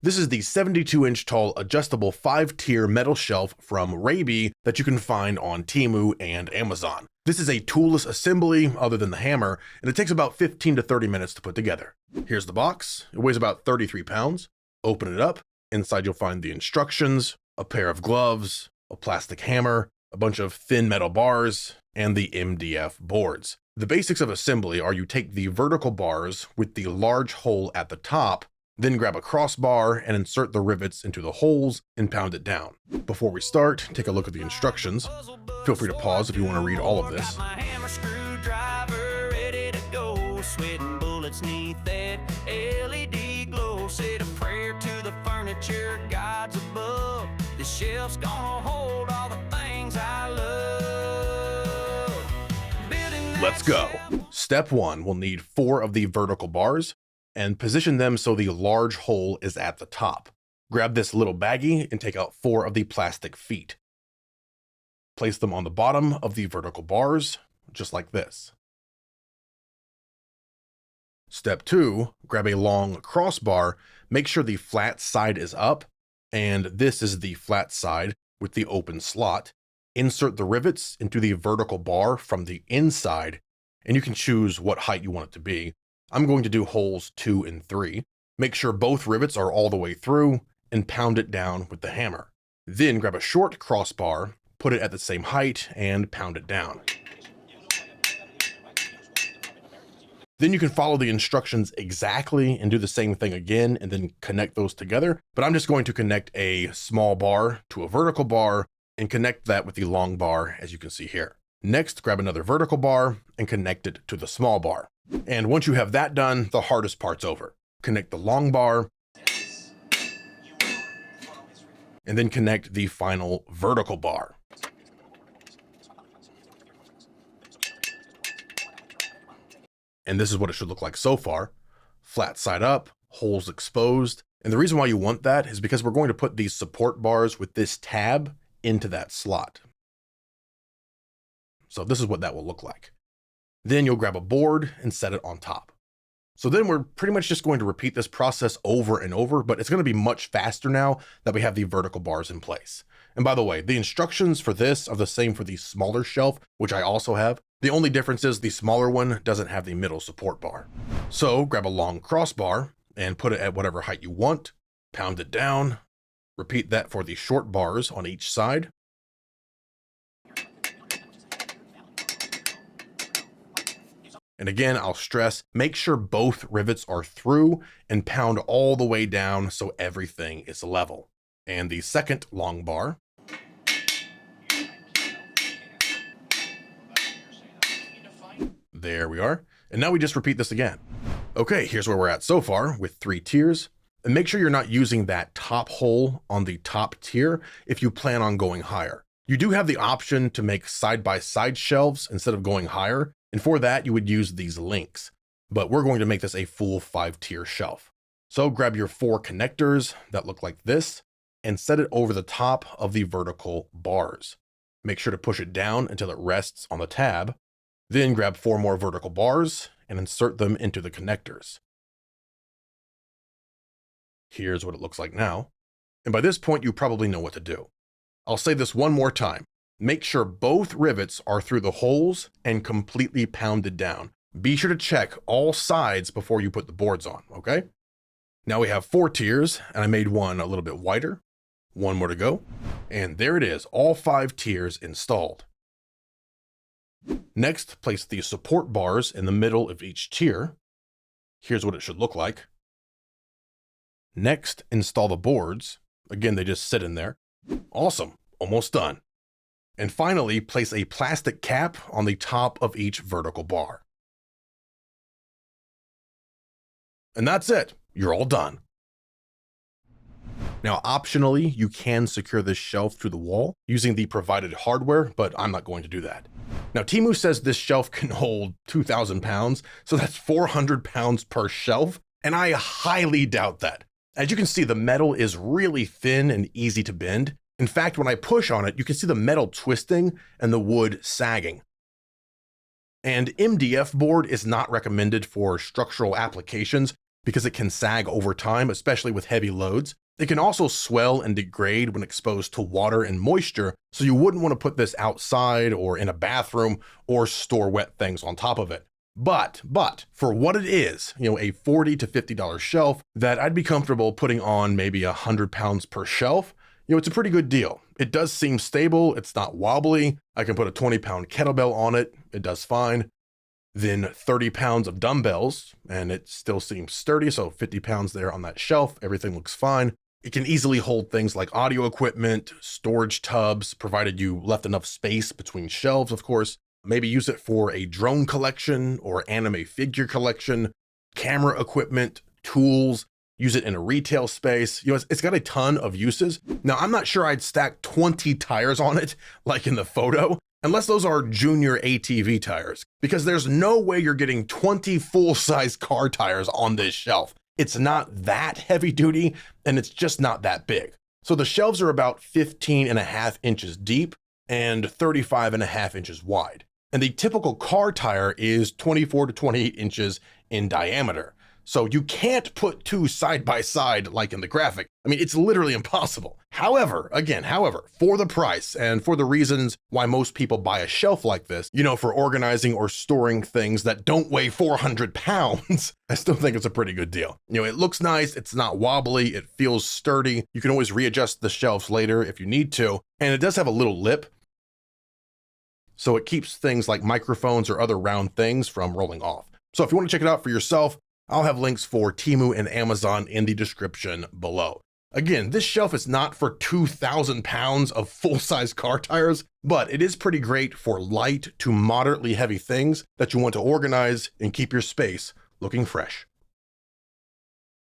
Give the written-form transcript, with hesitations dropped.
This is the 72-inch tall adjustable 5-tier metal shelf from REIBII that you can find on Temu and Amazon. This is a toolless assembly other than the hammer, and it takes about 15 to 30 minutes to put together. Here's the box. It weighs about 33 pounds. Open it up. Inside you'll find the instructions, a pair of gloves, a plastic hammer, a bunch of thin metal bars, and the MDF boards. The basics of assembly are you take the vertical bars with the large hole at the top, then grab a crossbar and insert the rivets into the holes and pound it down. Before we start, take a look at the instructions. Feel free to pause if you want to read all of this. The shelf's gonna hold all the things I love. Let's go. Step 1, we'll need 4 of the vertical bars and position them so the large hole is at the top. Grab this little baggie and take out 4 of the plastic feet. Place them on the bottom of the vertical bars, just like this. Step 2, grab a long crossbar, make sure the flat side is up, and this is the flat side with the open slot. Insert the rivets into the vertical bar from the inside, and you can choose what height you want it to be. I'm going to do holes 2 and 3. Make sure both rivets are all the way through and pound it down with the hammer. Then grab a short crossbar, put it at the same height, and pound it down. Then you can follow the instructions exactly and do the same thing again and then connect those together. But I'm just going to connect a small bar to a vertical bar and connect that with the long bar, as you can see here. Next, grab another vertical bar and connect it to the small bar. And once you have that done, the hardest part's over. Connect the long bar and then connect the final vertical bar. And this is what it should look like so far. Flat side up, holes exposed. And the reason why you want that is because we're going to put these support bars with this tab into that slot. So this is what that will look like. Then you'll grab a board and set it on top. So then we're pretty much just going to repeat this process over and over, but it's going to be much faster now that we have the vertical bars in place. And by the way, the instructions for this are the same for the smaller shelf, which I also have. The only difference is the smaller one doesn't have the middle support bar. So grab a long crossbar and put it at whatever height you want, pound it down, repeat that for the short bars on each side. And again, I'll stress, make sure both rivets are through and pound all the way down so everything is level. And the second long bar. There we are. And now we just repeat this again. Okay, here's where we're at so far with 3 tiers. And make sure you're not using that top hole on the top tier if you plan on going higher. You do have the option to make side-by-side shelves instead of going higher. And for that, you would use these links. But we're going to make this a full 5-tier shelf. So grab your 4 connectors that look like this and set it over the top of the vertical bars. Make sure to push it down until it rests on the tab. Then grab 4 more vertical bars and insert them into the connectors. Here's what it looks like now. And by this point, you probably know what to do. I'll say this one more time. Make sure both rivets are through the holes and completely pounded down. Be sure to check all sides before you put the boards on, okay? Now we have 4 tiers, and I made one a little bit wider. 1 more to go. And there it is, all 5 tiers installed. Next, place the support bars in the middle of each tier. Here's what it should look like. Next, install the boards. Again, they just sit in there. Awesome, almost done. And finally, place a plastic cap on the top of each vertical bar. And that's it. You're all done. Now, optionally, you can secure this shelf to the wall using the provided hardware, but I'm not going to do that. Now, Temu says this shelf can hold 2,000 pounds, so that's 400 pounds per shelf, and I highly doubt that. As you can see, the metal is really thin and easy to bend. In fact, when I push on it, you can see the metal twisting and the wood sagging. And MDF board is not recommended for structural applications because it can sag over time, especially with heavy loads. It can also swell and degrade when exposed to water and moisture, so you wouldn't want to put this outside or in a bathroom or store wet things on top of it. But for what it is, a $40 to $50 shelf that I'd be comfortable putting on maybe 100 pounds per shelf, it's a pretty good deal. It does seem stable, it's not wobbly. I can put a 20-pound kettlebell on it, it does fine. Then 30 pounds of dumbbells, and it still seems sturdy, so 50 pounds there on that shelf, everything looks fine. It can easily hold things like audio equipment, storage tubs, provided you left enough space between shelves, of course. Maybe use it for a drone collection or anime figure collection, camera equipment, tools, use it in a retail space. It's got a ton of uses. Now, I'm not sure I'd stack 20 tires on it, like in the photo, unless those are junior ATV tires, because there's no way you're getting 20 full-size car tires on this shelf. It's not that heavy duty, and it's just not that big. So the shelves are about 15.5 inches deep and 35.5 inches wide. And the typical car tire is 24 to 28 inches in diameter. So you can't put two side by side like in the graphic. I mean, it's literally impossible. However, for the price and for the reasons why most people buy a shelf like this, for organizing or storing things that don't weigh 400 pounds, I still think it's a pretty good deal. It looks nice, it's not wobbly, it feels sturdy. You can always readjust the shelves later if you need to. And it does have a little lip, so it keeps things like microphones or other round things from rolling off. So if you want to check it out for yourself, I'll have links for Temu and Amazon in the description below. Again, this shelf is not for 2,000 pounds of full-size car tires, but it is pretty great for light to moderately heavy things that you want to organize and keep your space looking fresh.